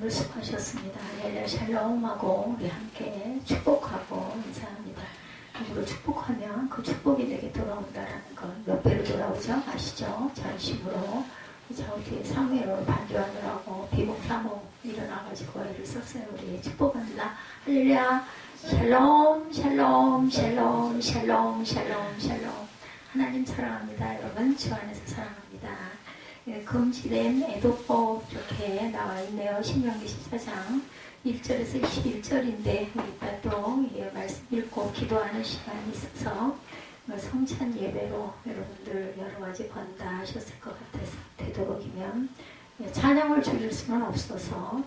오늘 수고하셨습니다. 할렐루야 샬롬하고 우리 함께 축복하고 인사합니다. 함부로 축복하면 그 축복이 내게 돌아온다라는 걸 몇 배로 돌아오죠? 아시죠? 전심으로. 저 뒤에 사무엘로 반주하느라고 비몽사몽 일어나가지고 애를 썼어요. 우리 축복합니다. 할렐루야 샬롬 샬롬 샬롬 샬롬 샬롬 샬롬. 하나님 사랑합니다. 여러분 주 안에서 사랑합니다. 금지된 애도법 이렇게 나와 있네요. 신명기 14장 1절에서 21절인데 이따 또 말씀 읽고 기도하는 시간이 있어서 성찬 예배로 여러분들 여러 가지 번다 하셨을 것 같아서 되도록이면 찬양을 줄일 수는 없어서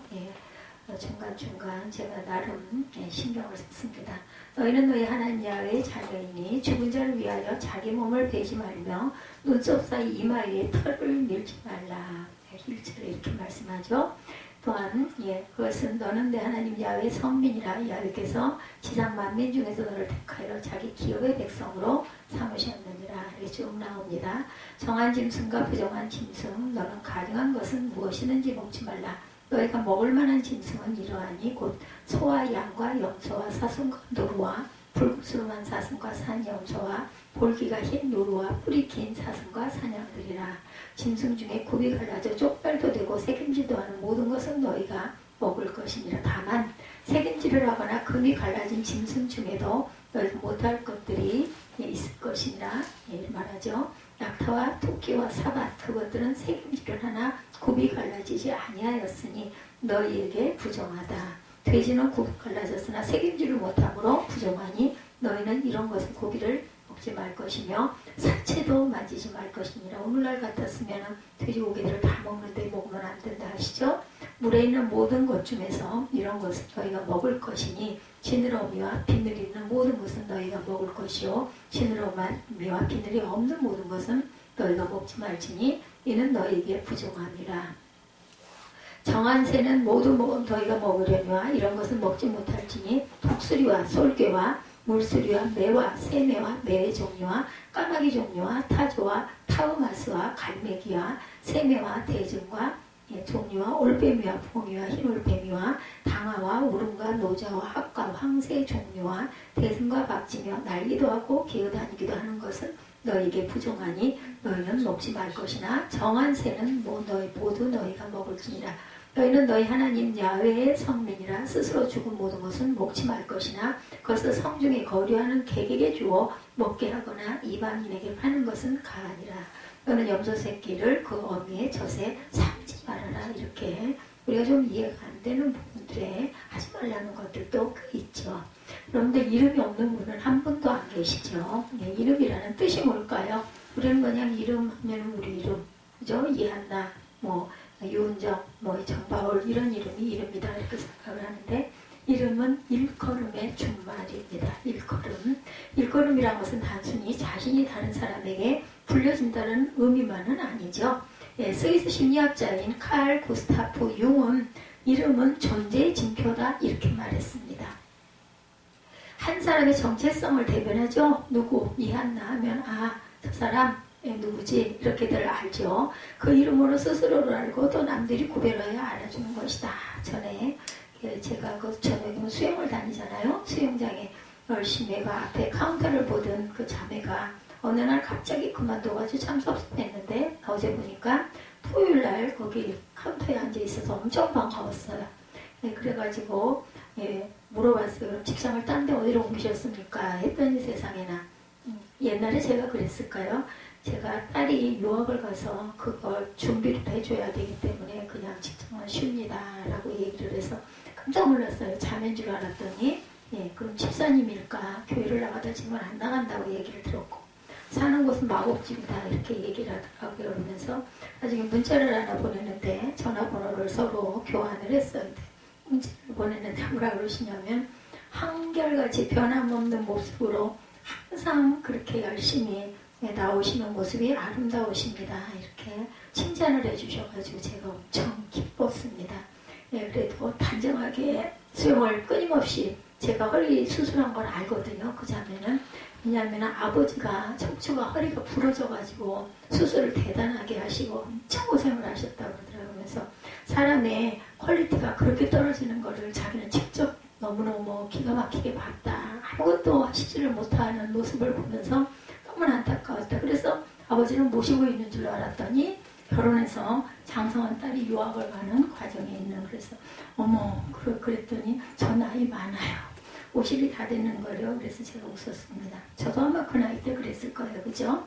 중간중간 제가 나름 신경을 썼습니다. 너희는 너희 하나님 야훼의 자녀이니 죽은 자를 위하여 자기 몸을 베지 말며 눈썹 사이 이마 위에 털을 밀지 말라. 1절에 이렇게 말씀하죠. 또한 그것은 너는 내 하나님 야훼의 성민이라. 야훼께서 지상 만민 중에서 너를 택하여 자기 기업의 백성으로 삼으셨느니라. 이렇게 쭉 나옵니다. 정한 짐승과 부정한 짐승, 너는 가증한 것은 무엇이든지 먹지 말라. 너희가 먹을 만한 짐승은 이러하니 곧 소와 양과 염소와 사슴과 노루와 불구스름한 사슴과 산염소와 볼기가 흰 노루와 뿌리 긴 사슴과 사냥들이라. 짐승 중에 굽이 갈라져 쪽발도 되고 새김질도 하는 모든 것은 너희가 먹을 것이니라. 다만 새김질을 하거나 금이 갈라진 짐승 중에도 너희가 못할 것들이 있을 것이니라 말하죠. 낙타와 토끼와 사ባት 그것들은 새김질을 하나 굽이 갈라지지 아니하였으니 너희에게 부정하다. 돼지는 굽이 갈라졌으나 새김질을 못하므로 부정하니 너희는 이런 것을 고기를 먹지 말 것이며 사체도 만지지 말 것이니라. 오늘날 같았으면 돼지고기들을 다 먹는데 먹으면 안 된다 하시죠. 물에 있는 모든 것 중에서 이런 것은 너희가 먹을 것이니 지느러미와 비늘이 있는 모든 것은 너희가 먹을 것이요 지느러미와 비늘이 없는 모든 것은 너희가 먹지 말지니 이는 너희에게 부정함이라. 정한 새는 모두 너희가 먹으려니와 이런 것은 먹지 못할지니 독수리와 솔개와 물수리와 매와 새매와 매의 종류와 까마귀 종류와 타조와 타우마스와 갈매기와 새매와 대증과 종류와 올빼미와 봉이와 흰올빼미와 당아와 우름과 노자와 합과 황새 종류와 대승과 박쥐며 날기도 하고 기어다니기도 하는 것은 너희에게 부정하니 너희는 먹지 말 것이나 정한 새는 모두 너희가 먹을지니라. 너희는 너희 하나님 야훼의 성민이라. 스스로 죽은 모든 것은 먹지 말 것이나 그것을 성중에 거류하는 객에게 주어 먹게 하거나 이방인에게 파는 것은 가하니라. 너는 염소 새끼를 그 어미의 젖에 삼지 말아라. 이렇게 우리가 좀 이해가 안 되는 부분들에 하지 말라는 것들도 꽤 있죠. 여러분들 이름이 없는 분은 한 분도 안 계시죠. 이름이라는 뜻이 뭘까요? 우리는 그냥 이름 하면 우리 이름, 그죠? 이한나, 유은정, 정바울 이런 이름이 이름이다 이렇게 생각을 하는데 이름은 일컬음의 준말입니다. 일컬음. 일컬음이란 것은 단순히 자신이 다른 사람에게 불려진다는 의미만은 아니죠. 스위스 심리학자인 칼 구스타프 융은 이름은 존재의 징표다 이렇게 말했습니다. 한 사람의 정체성을 대변하죠. 누구, 이한나 하면 저 사람 누구지 이렇게들 알죠. 그 이름으로 스스로를 알고 또 남들이 구별하여 알아주는 것이다. 전에 제가 저녁에 수영을 다니잖아요. 수영장에 열심히 앞에 카운터를 보던 그 자매가 어느 날 갑자기 그만둬가지고 참 섭섭했는데 어제 보니까 토요일날 거기 카운터에 앉아 있어서 엄청 반가웠어요. 그래가지고 물어봤어요. 그럼 직장을 딴 데 어디로 옮기셨습니까? 했더니 세상에나 옛날에 제가 그랬을까요? 제가 딸이 유학을 가서 그걸 준비를 해줘야 되기 때문에 그냥 직장을 쉽니다 라고 얘기를 해서 깜짝 놀랐어요. 자매인 줄 알았더니 그럼 집사님일까? 교회를 나가다 지금 안 나간다고 얘기를 들었고 사는 곳은 마곡집이다 이렇게 얘기를 하더라고요. 그러면서 나중에 문자를 하나 보냈는데 전화번호를 서로 교환을 했어요. 문자를 보냈는데 뭐라 그러시냐면 한결같이 변함없는 모습으로 항상 그렇게 열심히 나오시는 모습이 아름다우십니다. 이렇게 칭찬을 해주셔가지고 제가 엄청 기뻤습니다. 그래도 단정하게 수영을 끊임없이 제가 허리 수술한 걸 알거든요. 그 자매는 왜냐하면 아버지가 척추가 허리가 부러져가지고 수술을 대단하게 하시고 엄청 고생을 하셨다고 그러더라고요. 그래서 사람의 퀄리티가 그렇게 떨어지는 거를 자기는 직접 너무너무 기가 막히게 봤다. 아무것도 하시지를 못하는 모습을 보면서 너무나 안타까웠다. 그래서 아버지는 모시고 있는 줄 알았더니 결혼해서 장성한 딸이 유학을 가는 과정에 있는, 그래서 어머 그랬더니 저 나이 많아요. 50이 다 되는 거예요. 그래서 제가 웃었습니다. 저도 아마 그 나이 때 그랬을 거예요. 그죠?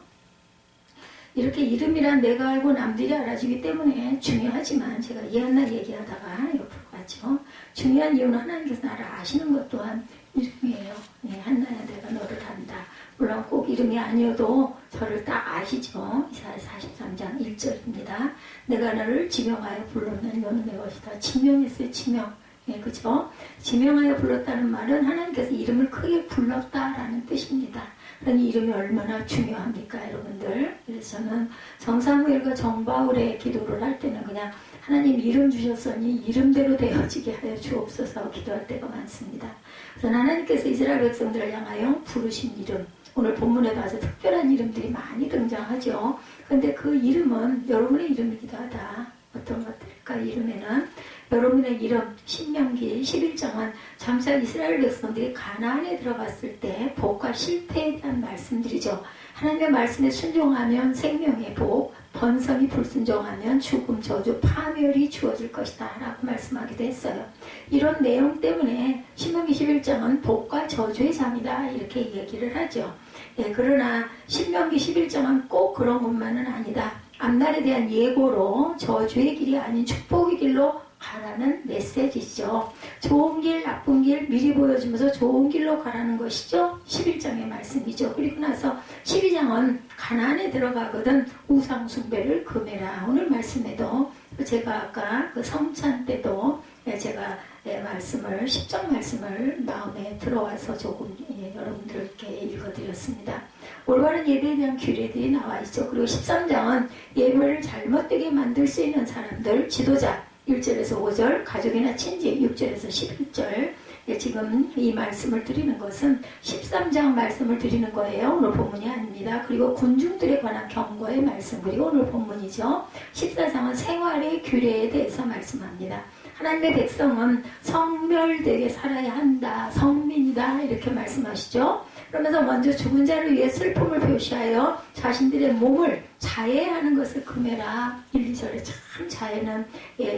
이렇게 이름이란 내가 알고 남들이 알아주기 때문에 중요하지만, 제가 이 한나 얘기하다가 옆으로 가죠. 중요한 이유는 하나님께서 나를 아시는 것 또한 이름이에요. 네, 한나야 내가 너를 안다. 물론 꼭 이름이 아니어도 저를 딱 아시죠. 이사야 43장 1절입니다. 내가 너를 지명하여 불렀는 너는 내 것이다. 지명했어요. 지명. 예, 그죠? 지명하여 불렀다는 말은 하나님께서 이름을 크게 불렀다라는 뜻입니다. 그러니 이름이 얼마나 중요합니까, 여러분들? 그래서 저는 정사무엘과 정바울의 기도를 할 때는 그냥 하나님 이름 주셨으니 이름대로 되어지게 하여 주옵소서 기도할 때가 많습니다. 그래서 하나님께서 이스라엘 백성들을 향하여 부르신 이름, 오늘 본문에 봐서 특별한 이름들이 많이 등장하죠. 그런데 그 이름은 여러분의 이름이기도 하다. 어떤 것들일까? 이름에는 여러분의 이름, 신명기 11장은 잠시 이스라엘 백성들이 가나안에 들어갔을 때 복과 실패에 대한 말씀들이죠. 하나님의 말씀에 순종하면 생명의 복, 번성이 불순종하면 죽음, 저주, 파멸이 주어질 것이다 라고 말씀하기도 했어요. 이런 내용 때문에 신명기 11장은 복과 저주의 장이다 이렇게 얘기를 하죠. 예, 그러나 신명기 11장은 꼭 그런 것만은 아니다. 앞날에 대한 예고로 저주의 길이 아닌 축복의 길로 가라는 메시지죠. 좋은 길, 나쁜 길 미리 보여주면서 좋은 길로 가라는 것이죠. 11장의 말씀이죠. 그리고 나서 12장은 가나안에 들어가거든 우상 숭배를 금해라. 오늘 말씀에도 제가 아까 그 성찬 때도 제가 말씀을 10장 말씀을 마음에 들어와서 조금 여러분들께 읽어드렸습니다. 올바른 예배에 대한 규례들이 나와 있죠. 그리고 13장은 예배를 잘못되게 만들 수 있는 사람들, 지도자 1절에서 5절, 가족이나 친지 6절에서 11절. 지금 이 말씀을 드리는 것은 13장 말씀을 드리는 거예요. 오늘 본문이 아닙니다. 그리고 군중들에 관한 경고의 말씀, 그리고 오늘 본문이죠. 14장은 생활의 규례에 대해서 말씀합니다. 하나님의 백성은 성멸되게 살아야 한다. 성민이다. 이렇게 말씀하시죠. 그러면서 먼저 죽은 자를 위해 슬픔을 표시하여 자신들의 몸을 자해하는 것을 금해라. 1, 2절에 참 자해는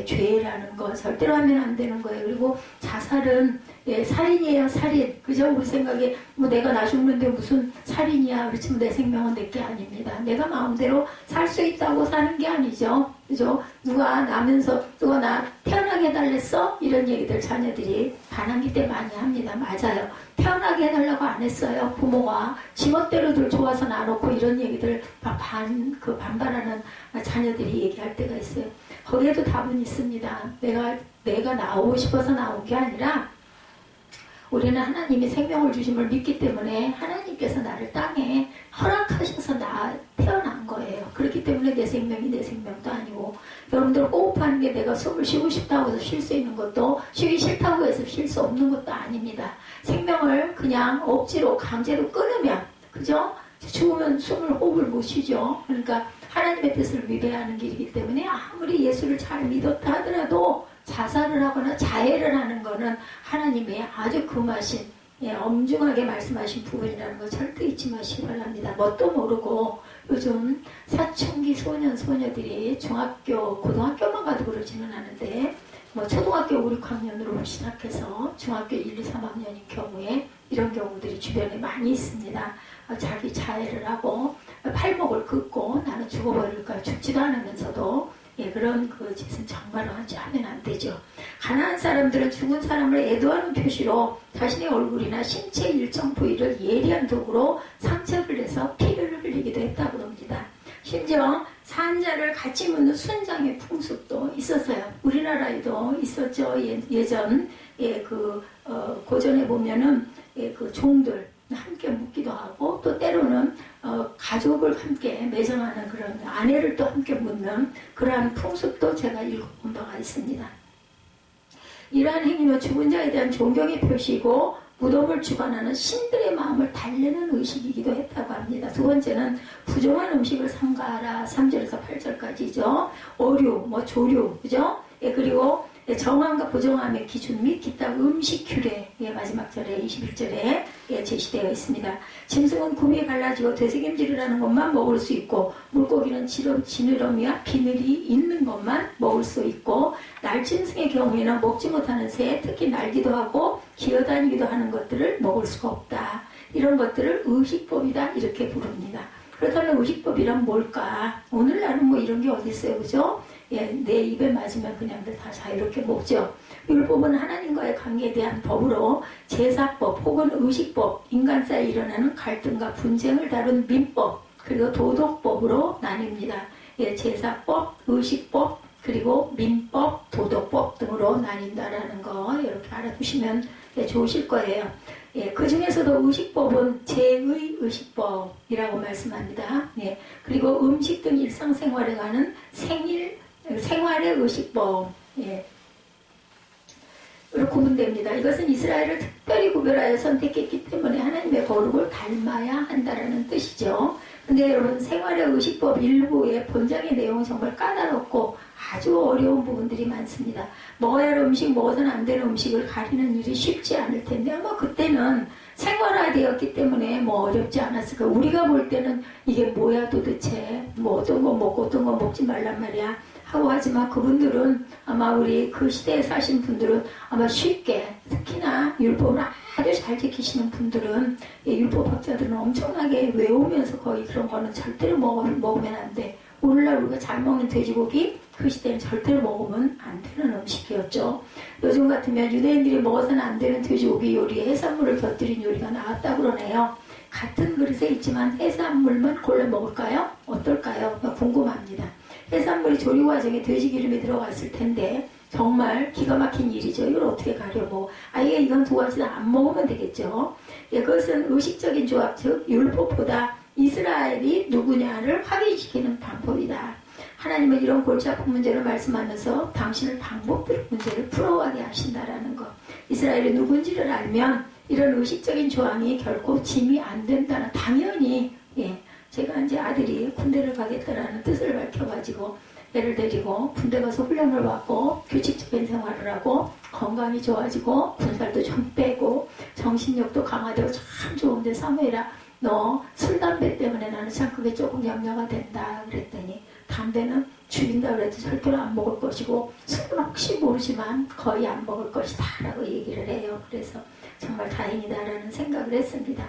죄라는 거 절대로 하면 안 되는 거예요. 그리고 자살은 살인이에요. 살인. 그죠? 우리 생각에 뭐 내가 나 죽는데 무슨 살인이야. 그렇지만 내 생명은 내게 아닙니다. 내가 마음대로 살 수 있다고 사는 게 아니죠. 그죠? 누가 나면서 누가 나 태어나게 해달랬어? 이런 얘기들 자녀들이 반항기 때 많이 합니다. 맞아요. 태어나게 해달라고 안 했어요. 부모가 지멋대로들 좋아서 놔놓고 이런 얘기들 반발하는 자녀들이 얘기할 때가 있어요. 거기에도 답은 있습니다. 내가 나오고 싶어서 나온 게 아니라 우리는 하나님이 생명을 주심을 믿기 때문에 하나님께서 나를 땅에 허락하셔서 태어난 거예요. 그렇기 때문에 내 생명이 내 생명도 아니고, 여러분들 호흡하는 게 내가 숨을 쉬고 싶다고 해서 쉴 수 있는 것도, 쉬기 싫다고 해서 쉴 수 없는 것도 아닙니다. 생명을 그냥 억지로 강제로 끊으면, 그죠? 죽으면 호흡을 못 쉬죠. 그러니까 하나님의 뜻을 위배하는 길이기 때문에 아무리 예수를 잘 믿었다 하더라도 자살을 하거나 자해를 하는 거는 하나님의 아주 금하신, 엄중하게 말씀하신 부분이라는 걸 절대 잊지 마시기 바랍니다. 뭣도 모르고 요즘 사춘기 소녀들이 중학교, 고등학교만 가도 그러지는 않은데 뭐 초등학교 5, 6학년으로 시작해서 중학교 1, 2, 3학년인 경우에 이런 경우들이 주변에 많이 있습니다. 자기 자해를 하고 팔목을 긋고 나는 죽어버릴까, 죽지도 않으면서도 그런 그 짓은 정말로 하면 안 되죠. 가난한 사람들은 죽은 사람을 애도하는 표시로 자신의 얼굴이나 신체 일정 부위를 예리한 도구로 상처를 내서 피를 흘리기도 했다고 합니다. 심지어 산자를 같이 묻는 순장의 풍습도 있었어요. 우리나라에도 있었죠. 예전 고전에 보면은 그 종들 함께 묻기도 하고, 또 때로는 가족을 함께 매정하는 그런 아내를 또 함께 묻는 그러한 풍습도 제가 읽어본 바가 있습니다. 이러한 행위는 죽은 자에 대한 존경의 표시이고 무덤을 주관하는 신들의 마음을 달래는 의식이기도 했다고 합니다. 두 번째는 부정한 음식을 삼가하라. 3절에서 8절까지죠. 어류, 조류, 그죠? 예, 그리고 정함과 부정함의 기준 및 기타 음식 규례, 예, 마지막 절에 21절에 예, 제시되어 있습니다. 짐승은 구미에 갈라지고 되새김질이라는 것만 먹을 수 있고, 물고기는 지느러미와 비늘이 있는 것만 먹을 수 있고, 날짐승의 경우에는 먹지 못하는 새, 특히 날기도 하고 기어다니기도 하는 것들을 먹을 수가 없다. 이런 것들을 의식법이다 이렇게 부릅니다. 그렇다면 의식법이란 뭘까? 오늘날은 뭐 이런 게 어디 있어요, 그죠? 예, 내 입에 맞으면 그냥 다 자유롭게 먹죠. 율법은 하나님과의 관계에 대한 법으로 제사법 혹은 의식법, 인간 사이에 일어나는 갈등과 분쟁을 다룬 민법, 그리고 도덕법으로 나뉩니다. 예, 제사법, 의식법, 그리고 민법, 도덕법 등으로 나뉜다라는 거 이렇게 알아두시면 예, 좋으실 거예요. 예, 그 중에서도 의식법은 제의 의식법이라고 말씀합니다. 예, 그리고 음식 등 일상생활에 관한 생활의 의식법, 예, 이렇게 구분됩니다. 이것은 이스라엘을 특별히 구별하여 선택했기 때문에 하나님의 거룩을 닮아야 한다는 뜻이죠. 근데 여러분, 생활의 의식법 일부의 본장의 내용은 정말 까다롭고 아주 어려운 부분들이 많습니다. 먹어야 할 음식, 먹어서는 안 되는 음식을 가리는 일이 쉽지 않을 텐데 아마 그때는 생활화되었기 때문에 뭐 어렵지 않았을까. 우리가 볼 때는 이게 뭐야 도대체, 뭐 어떤 거 먹고 어떤 거 먹지 말란 말이야 하고 하지만 그분들은 아마 우리 그 시대에 사신 분들은 아마 쉽게, 특히나 율법을 아주 잘 지키시는 분들은, 율법학자들은 엄청나게 외우면서 거의 그런 거는 절대로 먹으면 안 돼. 오늘날 우리가 잘 먹는 돼지고기, 그 시대는 절대로 먹으면 안 되는 음식이었죠. 요즘 같으면 유대인들이 먹어서는 안 되는 돼지고기 요리에 해산물을 곁들인 요리가 나왔다고 그러네요. 같은 그릇에 있지만 해산물만 골라 먹을까요? 어떨까요? 궁금합니다. 해산물이 조리 과정에 돼지 기름이 들어갔을 텐데 정말 기가 막힌 일이죠. 이걸 어떻게 가려 뭐 아예 이건 두 가지 다 안 먹으면 되겠죠. 예, 그것은 의식적인 조합, 즉 율법보다 이스라엘이 누구냐를 확인시키는 방법이다. 하나님은 이런 골치 아픈 문제를 말씀하면서 당신을 방법대로 문제를 풀어가게 하신다라는 것. 이스라엘이 누군지를 알면 이런 의식적인 조항이 결코 짐이 안 된다는, 당연히, 예, 제가 이제 아들이 군대를 가겠다라는 뜻을 밝혀가지고 애를 데리고 군대 가서 훈련을 받고 규칙적인 생활을 하고 건강이 좋아지고 군살도 좀 빼고 정신력도 강화되고 참 좋은데, 사무엘아 너 술 담배 때문에 나는 참 그게 조금 염려가 된다 그랬더니, 담배는 죽인다 그래도 절대로 안 먹을 것이고 술은 혹시 모르지만 거의 안 먹을 것이다 라고 얘기를 해요. 그래서 정말 다행이다라는 생각을 했습니다.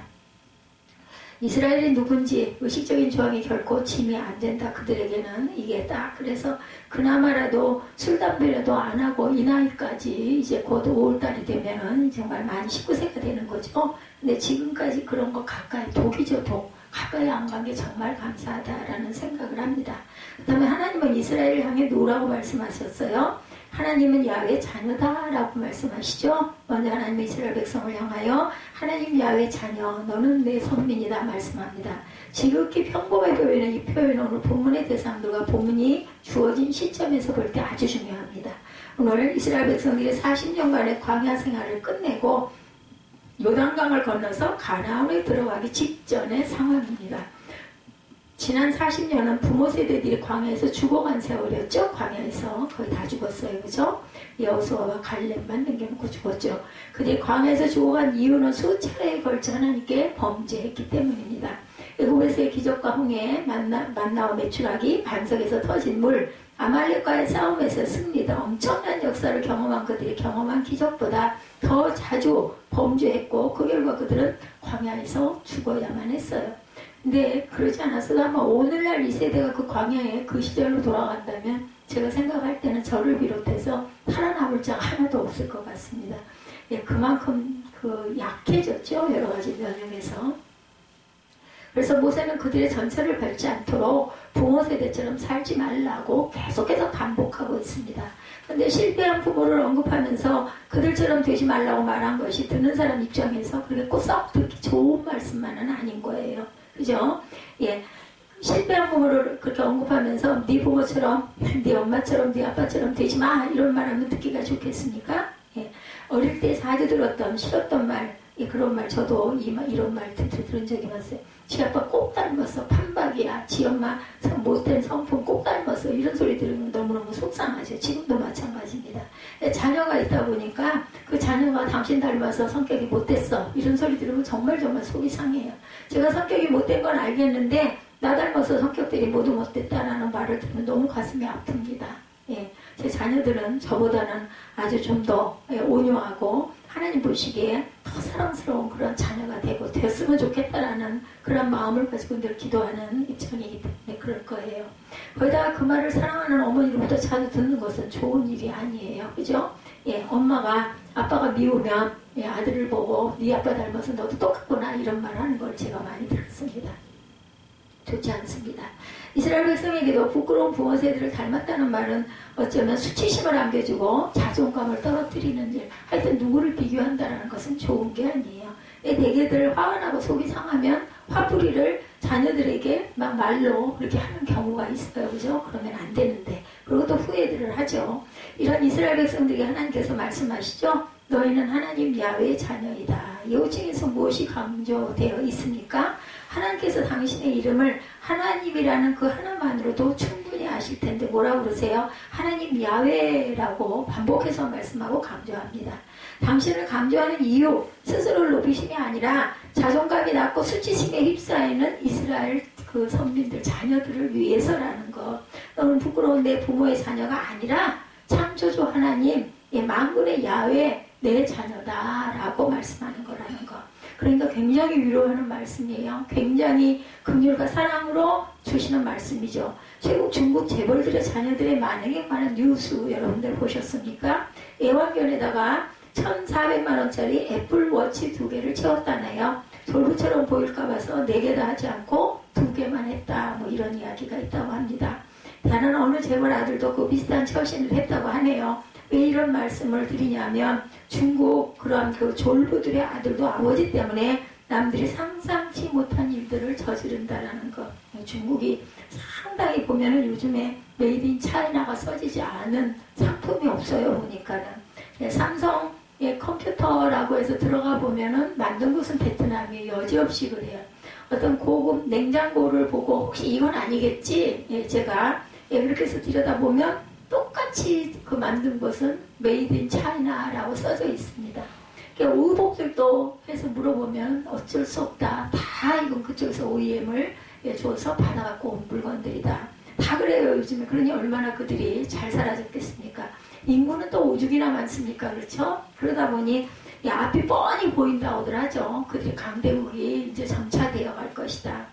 이스라엘이 누군지 의식적인 조항이 결코 짐이 안 된다. 그들에게는 이게 딱. 그래서 그나마라도 술, 담배라도 안 하고 이 나이까지 이제 곧 5월달이 되면은 정말 만 19세가 되는 거죠. 근데 지금까지 그런 거 가까이, 독이죠, 독. 가까이 안 간 게 정말 감사하다라는 생각을 합니다. 그 다음에 하나님은 이스라엘을 향해 누구라고 말씀하셨어요? 하나님은 야훼 자녀다라고 말씀하시죠. 먼저 하나님은 이스라엘 백성을 향하여 하나님 야훼 자녀, 너는 내 선민이다 말씀합니다. 지극히 평범해 보이는 이 표현은 오늘 본문의 대상들과 본문이 주어진 시점에서 볼 때 아주 중요합니다. 오늘 이스라엘 백성들이 40년간의 광야 생활을 끝내고 요단강을 건너서 가나안에 들어가기 직전의 상황입니다. 지난 40년은 부모 세대들이 광야에서 죽어간 세월이었죠. 광야에서 거의 다 죽었어요. 그죠? 여호수아와 갈렙만 남겨놓고 죽었죠. 그들이 광야에서 죽어간 이유는 수차례에 걸쳐 하나님께 범죄했기 때문입니다. 애굽에서의 기적과 홍해, 만나와 메추라기, 반석에서 터진 물, 아말렉과의 싸움에서 승리다. 엄청난 역사를 경험한 그들이 경험한 기적보다 더 자주 범죄했고 그 결과 그들은 광야에서 죽어야만 했어요. 근데 그러지 않았어도 아마 오늘날 이 세대가 그 광야에 그 시절로 돌아간다면 제가 생각할 때는 저를 비롯해서 살아남을 자 하나도 없을 것 같습니다. 예, 그만큼 약해졌죠. 여러 가지 면역에서. 그래서 모세는 그들의 전철을 밟지 않도록 부모 세대처럼 살지 말라고 계속해서 반복하고 있습니다. 근데 실패한 부모를 언급하면서 그들처럼 되지 말라고 말한 것이 듣는 사람 입장에서 그렇게 꼭 썩 듣기 좋은 말씀만은 아닌 거예요. 그죠? 예. 실패한 부모를 그렇게 언급하면서 네 부모처럼, 네 엄마처럼, 네 아빠처럼 되지 마 이런 말하면 듣기가 좋겠습니까? 예. 어릴 때 자주 들었던 싫었던 말, 예, 그런 말 저도 이런 말 들은 적이 있어요. 지 아빠 꼭 닮았어. 판박이야. 지 엄마 못된 성품 꼭 닮았어. 이런 소리 들으면 너무너무 속상하죠. 지금도 마찬가지입니다. 예, 자녀가 있다 보니까 그 자녀가 당신 닮아서 성격이 못됐어. 이런 소리 들으면 정말 속이 상해요. 제가 성격이 못된 건 알겠는데 나 닮아서 성격들이 모두 못됐다라는 말을 들으면 너무 가슴이 아픕니다. 예, 제 자녀들은 저보다는 아주 좀 더 온유하고 하나님 보시기에 더 사랑스러운 그런 자녀가 됐으면 좋겠다라는 그런 마음을 가지고 늘 기도하는 입장이기 때문에 그럴 거예요. 거기다가 그 말을 사랑하는 어머니로부터 자주 듣는 것은 좋은 일이 아니에요. 그죠? 예, 엄마가 아빠가 미우면 예, 아들을 보고 네 아빠 닮아서 너도 똑같구나 이런 말 하는 걸 제가 많이 들었습니다. 좋지 않습니다. 이스라엘 백성에게도 부끄러운 부모 세대를 닮았다는 말은 어쩌면 수치심을 안겨주고 자존감을 떨어뜨리는 일, 하여튼 누구를 비교한다는 것은 좋은 게 아니에요. 대개들 화가 속이 상하면 화풀이를 자녀들에게 막 말로 그렇게 하는 경우가 있어요. 그죠? 그러면 안 되는데. 그리고 또 후회들을 하죠. 이런 이스라엘 백성들에게 하나님께서 말씀하시죠. 너희는 하나님 야훼의 자녀이다. 이 호칭에서 무엇이 강조되어 있습니까? 하나님께서 당신의 이름을 하나님이라는 그 하나만으로도 충분히 아실 텐데 뭐라고 그러세요? 하나님 야훼라고 반복해서 말씀하고 강조합니다. 당신을 강조하는 이유, 스스로를 높이심이 아니라 자존감이 낮고 수치심에 휩싸이는 이스라엘 그 선민들, 자녀들을 위해서라는 것. 너는 부끄러운 내 부모의 자녀가 아니라 창조주 하나님, 만군의 야훼 내 자녀다라고 말씀하는 거라는 것. 그러니까 굉장히 위로하는 말씀이에요. 굉장히 긍휼과 사랑으로 주시는 말씀이죠. 최국 중국 재벌들의 자녀들의 만행에 관한 뉴스 여러분들 보셨습니까? 애완견에다가 1,400만 원짜리 애플워치 2개를 채웠다네요. 졸부처럼 보일까 봐서 4개 다 하지 않고 2개만 했다. 뭐 이런 이야기가 있다고 합니다. 다른 어느 재벌 아들도 그 비슷한 처신을 했다고 하네요. 왜 이런 말씀을 드리냐면 중국 그런 그 졸부들의 아들도 아버지 때문에 남들이 상상치 못한 일들을 저지른다라는 것. 중국이 상당히 보면은 요즘에 메이드 인 차이나가 써지지 않은 상품이 없어요. 보니까는. 삼성의 컴퓨터라고 해서 들어가 보면은 만든 곳은 베트남이 여지없이 그래요. 어떤 고급 냉장고를 보고 혹시 이건 아니겠지? 제가 그렇게 해서 들여다보면 똑같이 그 만든 것은 메이드 인 차이나라고 써져 있습니다. 그러니까 의복들도 해서 물어보면 어쩔 수 없다. 다 이건 그쪽에서 OEM을 줘서 받아갖고 온 물건들이다. 다 그래요 요즘에. 그러니 얼마나 그들이 잘 살아졌겠습니까? 인구는 또 오죽이나 많습니까? 그렇죠? 그러다 보니 앞이 뻔히 보인다고들 하죠. 그들이 강대국이 이제 점차되어 갈 것이다.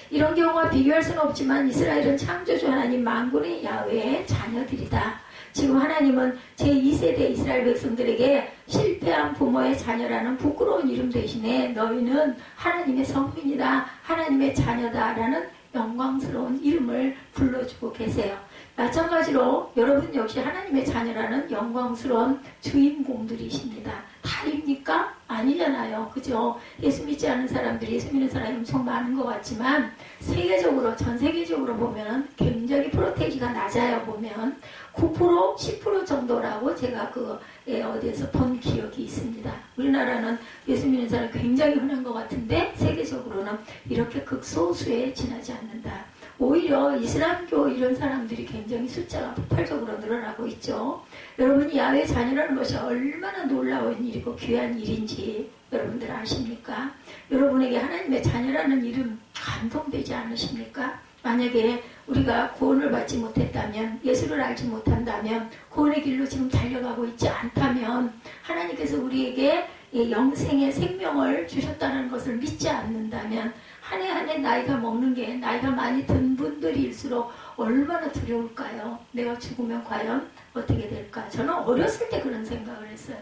이런 경우와 비교할 수는 없지만 이스라엘은 창조주 하나님 만군의 야훼의 자녀들이다. 지금 하나님은 제2세대 이스라엘 백성들에게 실패한 부모의 자녀라는 부끄러운 이름 대신에 너희는 하나님의 성민이다, 하나님의 자녀다라는 영광스러운 이름을 불러주고 계세요. 마찬가지로 여러분 역시 하나님의 자녀라는 영광스러운 주인공들이십니다. 다입니까? 아니잖아요. 그죠? 예수 믿지 않는 사람들이 예수 믿는 사람이 엄청 많은 것 같지만 세계적으로 전 세계적으로 보면 굉장히 프로테이지가 낮아요. 보면 9% 10% 정도라고 제가 어디에서 본 기억이 있습니다. 우리나라는 예수 믿는 사람이 굉장히 흔한 것 같은데 세계적으로는 이렇게 극소수에 지나지 않는다. 오히려 이슬람교 이런 사람들이 굉장히 숫자가 폭발적으로 늘어나고 있죠. 여러분이 야훼 자녀라는 것이 얼마나 놀라운 일이고 귀한 일인지 여러분들 아십니까? 여러분에게 하나님의 자녀라는 이름 감동되지 않으십니까? 만약에 우리가 구원을 받지 못했다면, 예수를 알지 못한다면, 구원의 길로 지금 달려가고 있지 않다면 하나님께서 우리에게 영생의 생명을 주셨다는 것을 믿지 않는다면 한 해 한 해 나이가 먹는 게 나이가 많이 든 분들일수록 얼마나 두려울까요? 내가 죽으면 과연 어떻게 될까? 저는 어렸을 때 그런 생각을 했어요.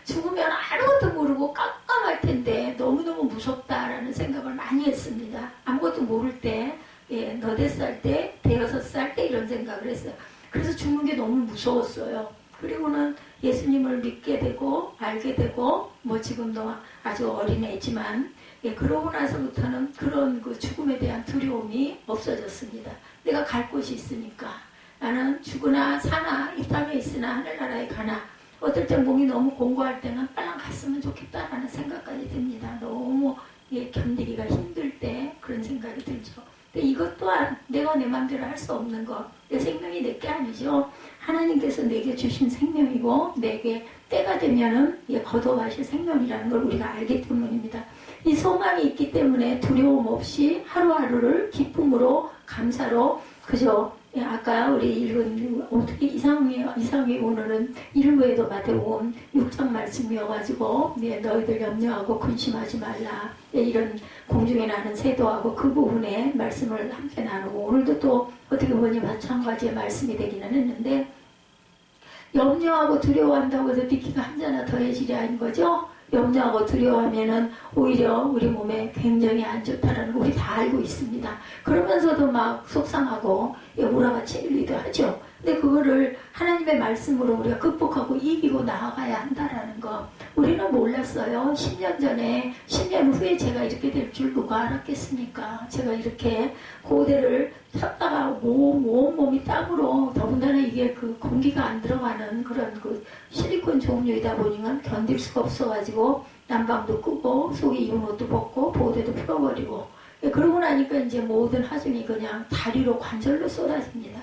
죽으면 아무것도 모르고 깜깜할 텐데 너무너무 무섭다라는 생각을 많이 했습니다. 아무것도 모를 때, 너댓 살 때, 대여섯 살 때 이런 생각을 했어요. 그래서 죽는 게 너무 무서웠어요. 그리고는 예수님을 믿게 되고 알게 되고 뭐 지금도 아주 어린애지만 그러고 나서부터는 그런 그 죽음에 대한 두려움이 없어졌습니다. 내가 갈 곳이 있으니까 나는 죽으나 사나 이 땅에 있으나 하늘나라에 가나 어떨 때 몸이 너무 공고할 때는 빨랑 갔으면 좋겠다라는 생각까지 듭니다. 너무 견디기가 힘들 때 그런 생각이 들죠. 근데 이것 또한 내가 내 마음대로 할 수 없는 것. 내 생명이 내 게 아니죠. 하나님께서 내게 주신 생명이고 내게 때가 되면은 거둬가실 생명이라는 걸 우리가 알기 때문입니다. 이 소망이 있기 때문에 두려움 없이 하루하루를 기쁨으로 감사로 그저 아까 우리 읽은 어떻게 이상하게 오늘은 일부에도 마태복음 6장 말씀이어가지고 너희들 염려하고 근심하지 말라 이런 공중에 나는 새도하고 그 부분에 말씀을 함께 나누고 오늘도 또 어떻게 보니 마찬가지의 말씀이 되기는 했는데 염려하고 두려워한다고 해서 니키가 한자나 더해지려 하는 거죠. 염려하고 두려워하면은 오히려 우리 몸에 굉장히 안 좋다라는 거 우리 다 알고 있습니다. 그러면서도 막 속상하고 우라같이 일리도 하죠. 근데 그거를 하나님의 말씀으로 우리가 극복하고 이기고 나아가야 한다라는 거 우리는 몰랐어요. 10년 전에 10년 후에 제가 이렇게 될 줄 누가 알았겠습니까? 제가 이렇게 고대를 쳤다가 온몸이 땀으로 더군다나 이게 그 공기가 안 들어가는 그런 그 실리콘 종류이다 보니까 견딜 수가 없어가지고 난방도 끄고 속에 입은 옷도 벗고 보호대도 풀어버리고 그러고 나니까 이제 모든 하중이 그냥 다리로 관절로 쏟아집니다.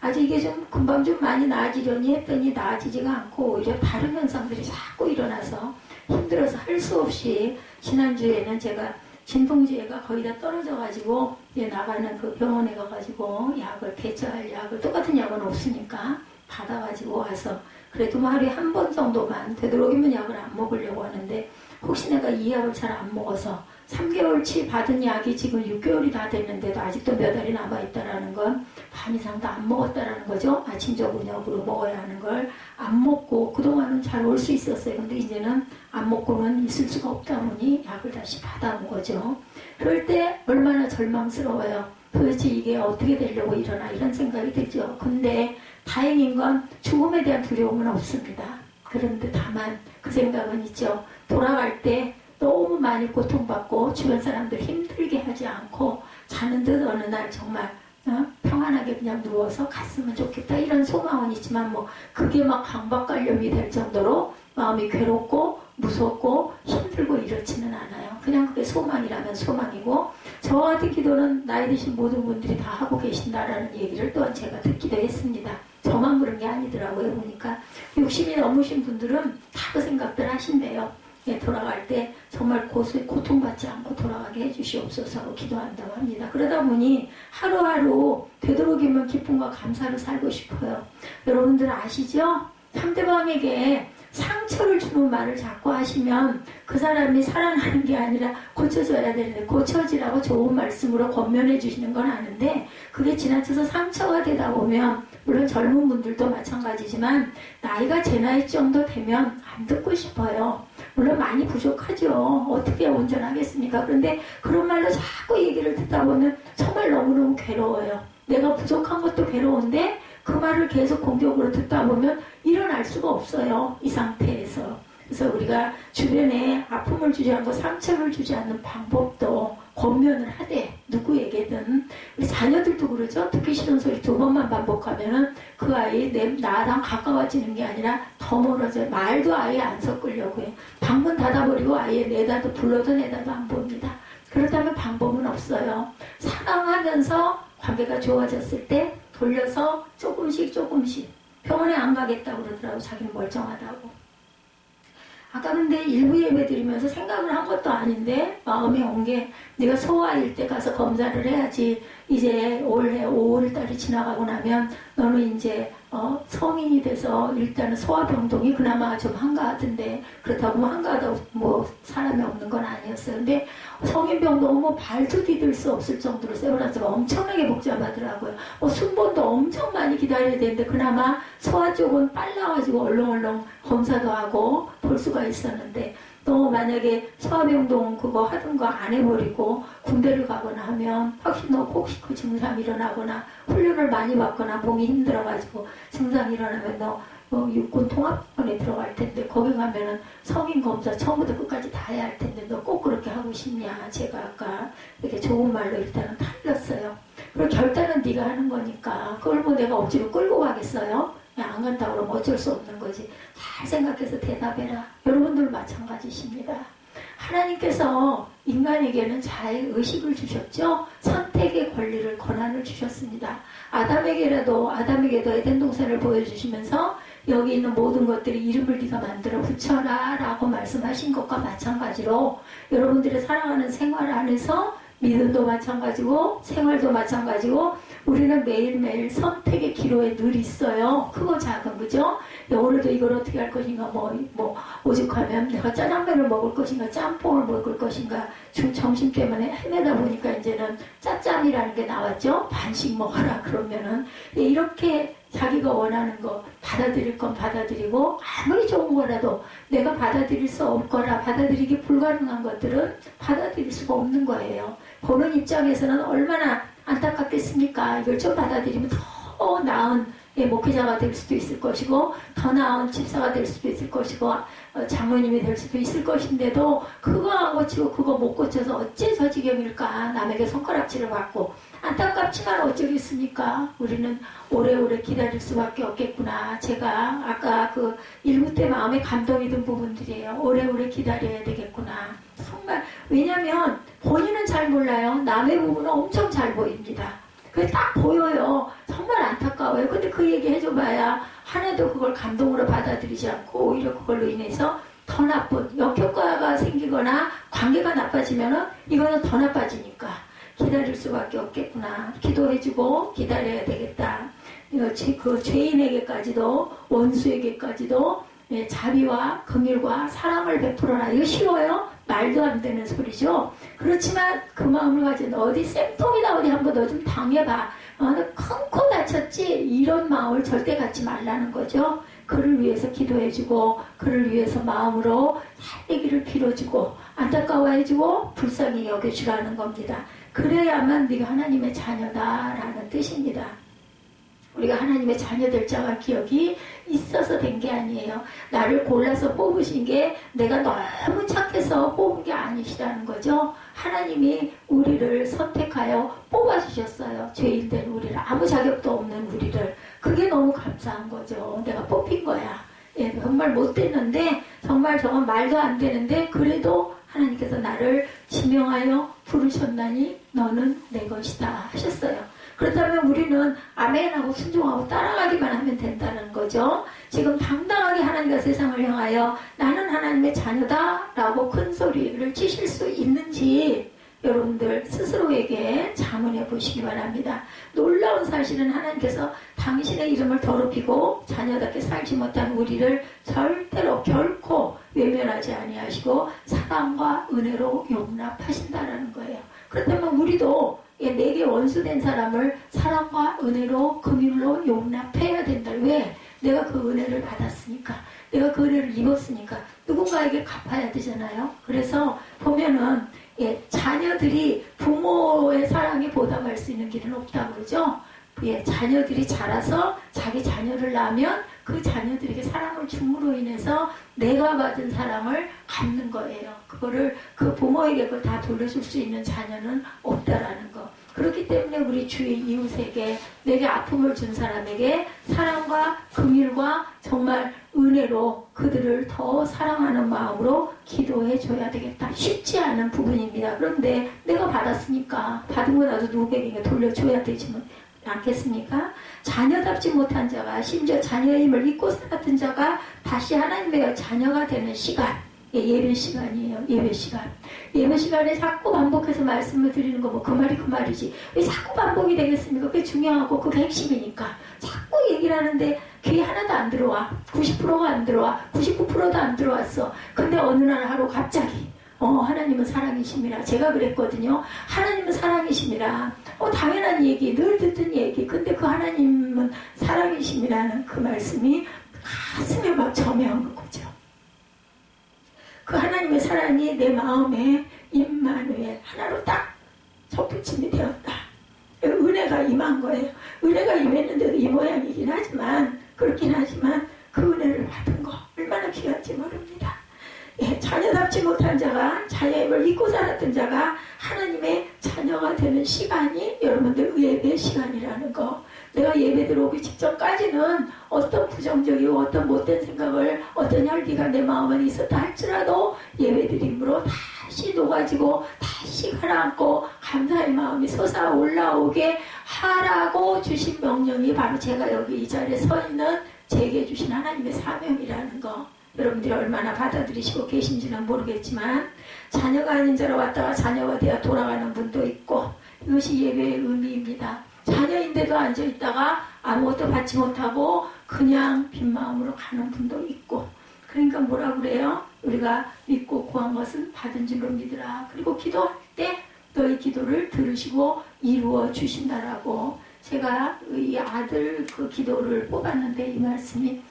아직 이게 좀 금방 좀 많이 나아지려니 했더니 나아지지가 않고 오히려 다른 현상들이 자꾸 일어나서 힘들어서 할 수 없이 지난주에는 제가 진통제가 거의 다 떨어져가지고 나가는 그 병원에 가가지고 약을 대처할 약을 똑같은 약은 없으니까 받아가지고 와서 그래도 하루에 한 번 정도만 되도록이면 약을 안 먹으려고 하는데 혹시 내가 이 약을 잘 안 먹어서 3개월치 받은 약이 지금 6개월이 다 됐는데도 아직도 몇 알이 남아있다라는 건 반 이상도 안 먹었다라는 거죠. 아침 저녁으로 먹어야 하는 걸 안 먹고 그동안은 잘 올 수 있었어요. 근데 이제는 안 먹고는 있을 수가 없다 보니 약을 다시 받아온 거죠. 그럴 때 얼마나 절망스러워요. 도대체 이게 어떻게 되려고 일어나 이런 생각이 들죠. 근데 다행인 건 죽음에 대한 두려움은 없습니다. 그런데 다만 그 생각은 있죠. 돌아갈 때 너무 많이 고통받고 주변 사람들 힘들게 하지 않고 자는 듯 어느 날 정말 평안하게 그냥 누워서 갔으면 좋겠다 이런 소망은 있지만 뭐 그게 막 강박관념이 될 정도로 마음이 괴롭고 무섭고 힘들고 이렇지는 않아요. 그냥 그게 소망이라면 소망이고 저와 같은 기도는 나이 드신 모든 분들이 다 하고 계신다라는 얘기를 또한 제가 듣기도 했습니다. 저만 그런 게 아니더라고요. 보니까 60이 넘으신 분들은 다 그 생각들 하신대요. 돌아갈 때 정말 고통받지 않고 돌아가게 해주시옵소서 기도한다고 합니다. 그러다 보니 하루하루 되도록이면 기쁨과 감사로 살고 싶어요. 여러분들 아시죠? 상대방에게 상처를 주는 말을 자꾸 하시면 그 사람이 살아나는 게 아니라 고쳐져야 되는데 고쳐지라고 좋은 말씀으로 권면해 주시는 건 아는데 그게 지나쳐서 상처가 되다 보면 물론 젊은 분들도 마찬가지지만 나이가 제 나이 정도 되면 안 듣고 싶어요. 물론 많이 부족하죠. 어떻게 온전하겠습니까? 그런데 그런 말로 자꾸 얘기를 듣다 보면 정말 너무너무 괴로워요. 내가 부족한 것도 괴로운데 그 말을 계속 공격으로 듣다 보면 일어날 수가 없어요. 이 상태에서. 그래서 우리가 주변에 아픔을 주지 않고 상처를 주지 않는 방법도 권면을 하되 누구에게든 우리 자녀들도 그러죠. 듣기 싫은 소리 2번만 반복하면은 그 아이 나랑 가까워지는 게 아니라 더 멀어져요. 말도 아예 안 섞으려고 해요. 방문 닫아버리고 아예 내다도 불러도 내다도 안 봅니다. 그렇다면 방법은 없어요. 사랑하면서 관계가 좋아졌을 때 돌려서 조금씩 병원에 안 가겠다고 그러더라고요. 자기는 멀쩡하다고. 아까 근데 일부 예배 드리면서 생각을 한 것도 아닌데 마음에 온 게 내가 소아일 때 가서 검사를 해야지 이제 올해 5월달이 지나가고 나면 너는 이제 성인이 돼서 일단은 소아병동이 그나마 좀 한가하던데 그렇다고 한가하다고 뭐 사람이 없는 건 아니었어요. 근데 성인병동은 뭐 발도 디딜 수 없을 정도로 세월아서 엄청나게 복잡하더라고요. 순번도 엄청 많이 기다려야 되는데 그나마 소아 쪽은 빨라가지고 얼렁얼렁 검사도 하고 볼 수가 있었는데 또 만약에 소아병동 그거 하던 거 안 해버리고 군대를 가거나 하면 혹시 그 증상이 일어나거나 훈련을 많이 받거나 몸이 힘들어가지고 증상이 일어나면 너 육군 통합병원에 들어갈 텐데 거기 가면은 성인 검사 처음부터 끝까지 다 해야 할 텐데 너 꼭 그렇게 하고 싶냐. 제가 아까 이렇게 좋은 말로 일단은 탈렸어요. 그리고 결단은 네가 하는 거니까 그걸 뭐 내가 억지로 끌고 가겠어요? 안 간다 그러면 어쩔 수 없는 거지. 잘 생각해서 대답해라. 여러분들 마찬가지십니다. 하나님께서 인간에게는 자의식을 주셨죠. 선택의 권리를, 권한을 주셨습니다. 아담에게도 에덴 동산을 보여주시면서 여기 있는 모든 것들이 이름을 네가 만들어 붙여라 라고 말씀하신 것과 마찬가지로 여러분들의 살아가는 생활 안에서 믿음도 마찬가지고 생활도 마찬가지고 우리는 매일매일 선택의 기로에 늘 있어요. 크고 작은, 그죠? 오늘도 이걸 어떻게 할 것인가, 오죽하면 내가 짜장면을 먹을 것인가, 짬뽕을 먹을 것인가, 점심 때문에 헤매다 보니까 이제는 짜짬이라는 게 나왔죠? 반씩 먹어라, 그러면은. 이렇게 자기가 원하는 거 받아들일 건 받아들이고, 아무리 좋은 거라도 내가 받아들일 수 없거나 받아들이기 불가능한 것들은 받아들일 수가 없는 거예요. 보는 입장에서는 얼마나 안타깝겠습니까? 이걸 좀 받아들이면 더 나은 목회자가 될 수도 있을 것이고, 더 나은 집사가 될 수도 있을 것이고, 장로님이 될 수도 있을 것인데도 그거 안 고치고 그거 못 고쳐서 어째 저 지경일까? 남에게 손가락질을 받고 안타깝지만 어쩌겠습니까? 우리는 오래오래 기다릴 수밖에 없겠구나. 제가 아까 그 일부 때 마음에 감동이 든 부분들이에요. 오래오래 기다려야 되겠구나. 정말 왜냐하면 본인은 잘 몰라요. 남의 부분은 엄청 잘 보입니다. 그게 딱 보여요. 정말 안타까워요. 근데 그 얘기 해줘봐야 하나도 그걸 감동으로 받아들이지 않고 오히려 그걸로 인해서 더 나쁜 역효과가 생기거나 관계가 나빠지면은 이거는 더 나빠지니까 기다릴 수밖에 없겠구나. 기도해주고 기다려야 되겠다. 그 죄인에게까지도 원수에게까지도 자비와 긍휼과 사랑을 베풀어라. 이거 쉬워요? 말도 안 되는 소리죠. 그렇지만 그 마음을 가진 어디 쌤통이다 어디 한번 너 좀 당해봐. 너 큰 코 다쳤지? 이런 마음을 절대 갖지 말라는 거죠. 그를 위해서 기도해주고 그를 위해서 마음으로 살리기를 빌어주고 안타까워해주고 불쌍히 여겨주라는 겁니다. 그래야만 네가 하나님의 자녀다라는 뜻입니다. 우리가 하나님의 자녀 될 자가 기억이 있어서 된 게 아니에요. 나를 골라서 뽑으신 게 내가 너무 착해서 뽑은 게 아니시라는 거죠. 하나님이 우리를 선택하여 뽑아주셨어요. 죄인된 우리를, 아무 자격도 없는 우리를. 그게 너무 감사한 거죠. 내가 뽑힌 거야. 정말 못됐는데, 정말 저건 말도 안 되는데, 그래도 하나님께서 나를 지명하여 부르셨나니 너는 내 것이다 하셨어요. 그렇다면 우리는 아멘하고 순종하고 따라가기만 하면 된다는 거죠. 지금 당당하게 하나님과 세상을 향하여 나는 하나님의 자녀다 라고 큰 소리를 치실 수 있는지 여러분들 스스로에게 자문해 보시기 바랍니다. 놀라운 사실은 하나님께서 당신의 이름을 더럽히고 자녀답게 살지 못한 우리를 절대로 결코 외면하지 아니하시고 사랑과 은혜로 용납하신다라는 거예요. 그렇다면 우리도 내게 원수된 사람을 사랑과 은혜로 긍휼로 용납해야 된다. 왜? 내가 그 은혜를 받았으니까. 내가 그 은혜를 입었으니까. 누군가에게 갚아야 되잖아요. 그래서 보면은 자녀들이 부모의 사랑에 보답할 수 있는 길은 없다고 그러죠. 자녀들이 자라서 자기 자녀를 낳으면 그 자녀들에게 사랑을 줌으로 인해서 내가 받은 사랑을 갚는 거예요. 그거를 그 부모에게 그걸 다 돌려줄 수 있는 자녀는 없다라는 거. 그렇기 때문에 우리 주위 이웃에게 내게 아픔을 준 사람에게 사랑과 긍휼과 정말 은혜로 그들을 더 사랑하는 마음으로 기도해 줘야 되겠다. 쉽지 않은 부분입니다. 그런데 내가 받았으니까 받은 거 나도 누구에게 돌려줘야 되지 않겠습니까? 자녀답지 못한 자가 심지어 자녀의 힘을 잊고 살았던 자가 다시 하나님의 자녀가 되는 시간, 예배 시간이에요. 예배 시간. 예배 시간에 자꾸 반복해서 말씀을 드리는 거 그 말이 그 말이지. 왜 자꾸 반복이 되겠습니까? 그게 중요하고 그게 핵심이니까. 자꾸 얘기를 하는데 귀에 하나도 안 들어와. 90%가 안 들어와. 99%도 안 들어왔어. 근데 어느 날 하루 갑자기 하나님은 사랑이십니다. 제가 그랬거든요. 하나님은 사랑이십니다. 당연한 얘기, 늘 듣던 얘기. 근데 그 하나님은 사랑이십니다는 그 말씀이 가슴에 막 점여한 거죠. 그 하나님의 사랑이 내 마음에 임마누엘 하나로 딱 접붙임이 되었다. 은혜가 임한 거예요. 은혜가 임했는데도 이 모양이긴 하지만 그렇긴 하지만 그 은혜를 받은 거 얼마나 귀한지 모릅니다. 자녀답지 못한 자가 자녀의 힘을 잊고 살았던 자가 하나님의 자녀가 되는 시간이 여러분들 예배 시간이라는 거 내가 예배 들어오기 직전까지는 어떤 부정적이고 어떤 못된 생각을 어떤 혈기가 내 마음에 있었다 할지라도 예배 드림으로 다시 녹아지고 다시 가라앉고 감사의 마음이 솟아 올라오게 하라고 주신 명령이 바로 제가 여기 이 자리에 서 있는 제게 주신 하나님의 사명이라는 거, 여러분들이 얼마나 받아들이시고 계신지는 모르겠지만 자녀가 아닌 자로 왔다가 자녀가 되어 돌아가는 분도 있고, 이것이 예배의 의미입니다. 자녀인데도 앉아있다가 아무것도 받지 못하고 그냥 빈 마음으로 가는 분도 있고, 그러니까 뭐라 그래요? 우리가 믿고 구한 것은 받은 줄로 믿으라. 그리고 기도할 때 너희 기도를 들으시고 이루어 주신다라고. 제가 이 아들 그 기도를 뽑았는데 이 말씀이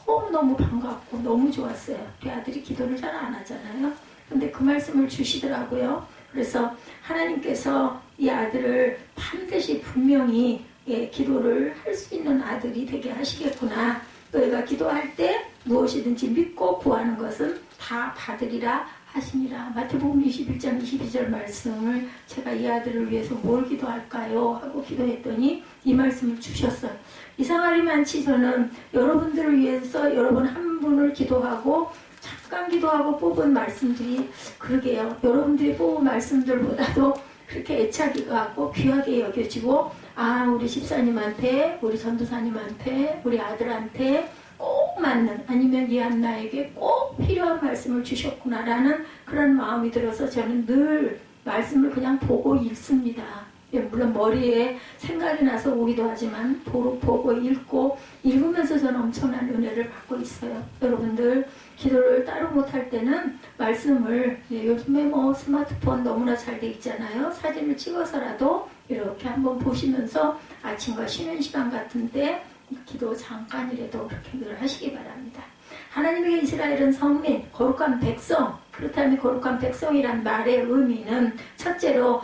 너무너무 반갑고 너무 좋았어요. 우리 아들이 기도를 잘 안 하잖아요. 근데 그 말씀을 주시더라고요. 그래서 하나님께서 이 아들을 반드시 분명히 기도를 할 수 있는 아들이 되게 하시겠구나. 너희가 기도할 때 무엇이든지 믿고 구하는 것은 다 받으리라 하시니라. 마태복음 21장 22절 말씀을 제가 이 아들을 위해서 뭘 기도할까요? 하고 기도했더니 이 말씀을 주셨어요. 이상하리만치 저는 여러분들을 위해서 여러분 한 분을 기도하고 잠깐 기도하고 뽑은 말씀들이, 그러게요, 여러분들이 뽑은 말씀들보다도 그렇게 애착이 가고 귀하게 여겨지고, 아, 우리 집사님한테, 우리 전도사님한테, 우리 아들한테 꼭 맞는, 아니면 이 한나에게 꼭 필요한 말씀을 주셨구나라는 그런 마음이 들어서 저는 늘 말씀을 그냥 보고 읽습니다. 물론 머리에 생각이 나서 오기도 하지만 보고 읽고 읽으면서 저는 엄청난 은혜를 받고 있어요. 여러분들 기도를 따로 못할 때는 말씀을, 요즘에 뭐 스마트폰 너무나 잘 돼 있잖아요. 사진을 찍어서라도 이렇게 한번 보시면서 아침과 쉬는 시간 같은데 기도 잠깐이라도 그렇게 늘 하시기 바랍니다. 하나님의 이스라엘은 성민, 거룩한 백성. 그렇다면 거룩한 백성이란 말의 의미는 첫째로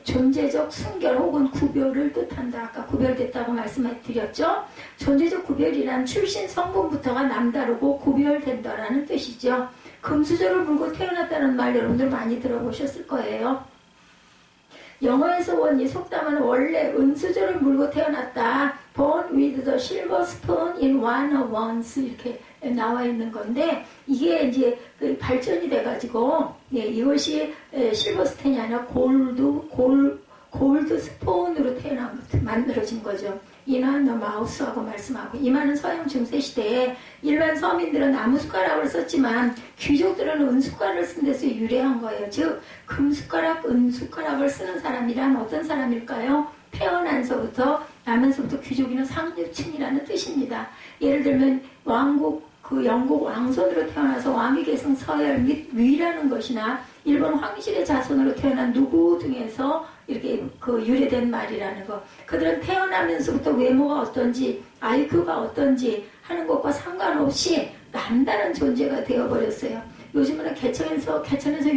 존재적 순결 혹은 구별을 뜻한다. 아까 구별됐다고 말씀드렸죠. 존재적 구별이란 출신 성분부터가 남다르고 구별된다라는 뜻이죠. 금수저를 물고 태어났다는 말 여러분들 많이 들어보셨을 거예요. 영어에서 온 이 속담은 원래 은수저를 물고 태어났다. Born with the silver spoon in one of ones 이렇게 나와 있는 건데, 이게 이제 발전이 돼가지고, 이것이 실버 스텐이 아니라 골드 스푼으로 만들어진 거죠. 이는 마우스하고 말씀하고, 이만은 서양 중세 시대에 일반 서민들은 나무 숟가락을 썼지만 귀족들은 은숟가락을 쓴 데서 유래한 거예요. 즉 금숟가락, 은숟가락을 쓰는 사람이란 어떤 사람일까요? 태어난서부터 나면서부터 귀족이는 상류층이라는 뜻입니다. 예를 들면 영국 왕손으로 태어나서 왕위 계승 서열 및 위라는 것이나 일본 황실의 자손으로 태어난 누구 등에서 이렇게 유래된 말이라는 거. 그들은 태어나면서부터 외모가 어떤지, IQ가 어떤지 하는 것과 상관없이 남다른 존재가 되어버렸어요. 요즘은 개천에서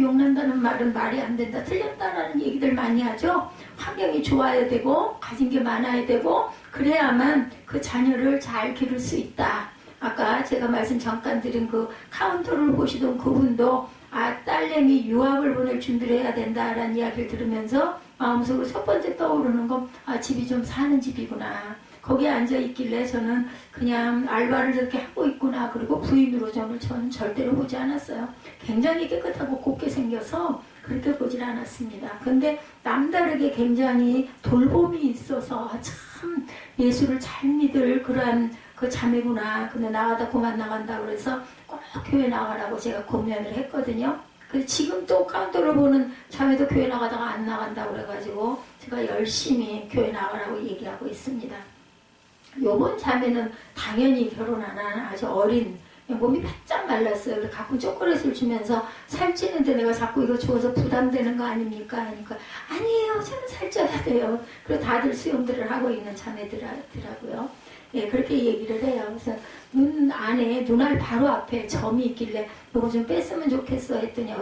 욕난다는 말은 말이 안 된다, 틀렸다라는 얘기들 많이 하죠. 환경이 좋아야 되고, 가진 게 많아야 되고, 그래야만 그 자녀를 잘 기를 수 있다. 아까 제가 말씀 잠깐 드린 그 카운터를 보시던 그분도 딸내미 유학을 보낼 준비를 해야 된다라는 이야기를 들으면서 마음속으로 첫 번째 떠오르는 건 집이 좀 사는 집이구나. 거기에 앉아있길래 저는 그냥 알바를 저렇게 하고 있구나. 그리고 부인으로 저는 절대로 보지 않았어요. 굉장히 깨끗하고 곱게 생겨서 그렇게 보질 않았습니다. 근데 남다르게 굉장히 돌봄이 있어서 참 예수를 잘 믿을 그러한 그 자매구나. 근데 나가다 그만 나간다 그래서 꼭 교회 나가라고 제가 권면을 했거든요. 그래서 지금 또 카운터를 보는 자매도 교회 나가다가 안 나간다고 그래가지고 제가 열심히 교회 나가라고 얘기하고 있습니다. 요번 자매는 당연히 결혼 안 하는 아주 어린, 몸이 바짝 말랐어요. 그래서 가끔 초콜릿을 주면서 살찌는데 내가 자꾸 이거 주어서 부담되는 거 아닙니까? 하니까 아니에요, 저는 살쪄야 돼요. 그리고 다들 수영들을 하고 있는 자매들하고요. 그렇게 얘기를 해요. 그래서 눈알 바로 앞에 점이 있길래 이거 좀 뺐으면 좋겠어 했더니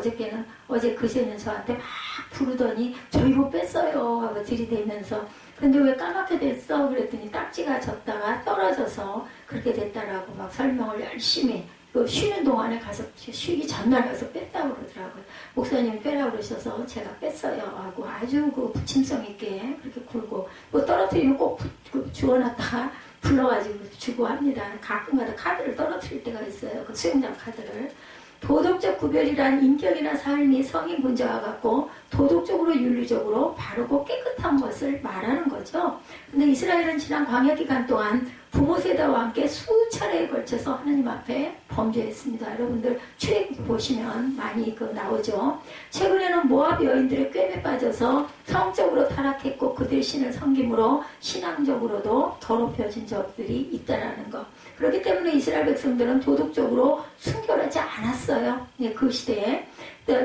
그제는 저한테 막 부르더니 저 이거 뺐어요 하고 들이대면서, 근데 왜 까맣게 됐어? 그랬더니 딱지가 졌다가 떨어져서 그렇게 됐다라고 막 설명을 열심히 그 쉬는 동안에 가서 쉬기 전날 가서 뺐다고 그러더라고요. 목사님이 빼라고 그러셔서 제가 뺐어요 하고 아주 그 부침성 있게 그렇게 굴고 뭐 떨어뜨리면 꼭 주워놨다가 불러가지고 주고 합니다. 가끔가다 카드를 떨어뜨릴 때가 있어요. 그 수영장 카드를. 도덕적 구별이란 인격이나 삶이 성인 문제와 같고 도덕적으로 윤리적으로 바르고 깨끗한 것을 말하는 거죠. 근데 이스라엘은 지난 광야 기간 동안 부모 세대와 함께 수차례에 걸쳐서 하나님 앞에 범죄했습니다. 여러분들 출애굽기 보시면 많이 나오죠. 최근에는 모압 여인들의 꾀에 빠져서 성적으로 타락했고 그들 신을 섬김으로 신앙적으로도 더럽혀진 적들이 있다라는 것. 그렇기 때문에 이스라엘 백성들은 도덕적으로 순결하지 않았어요. 그 시대에.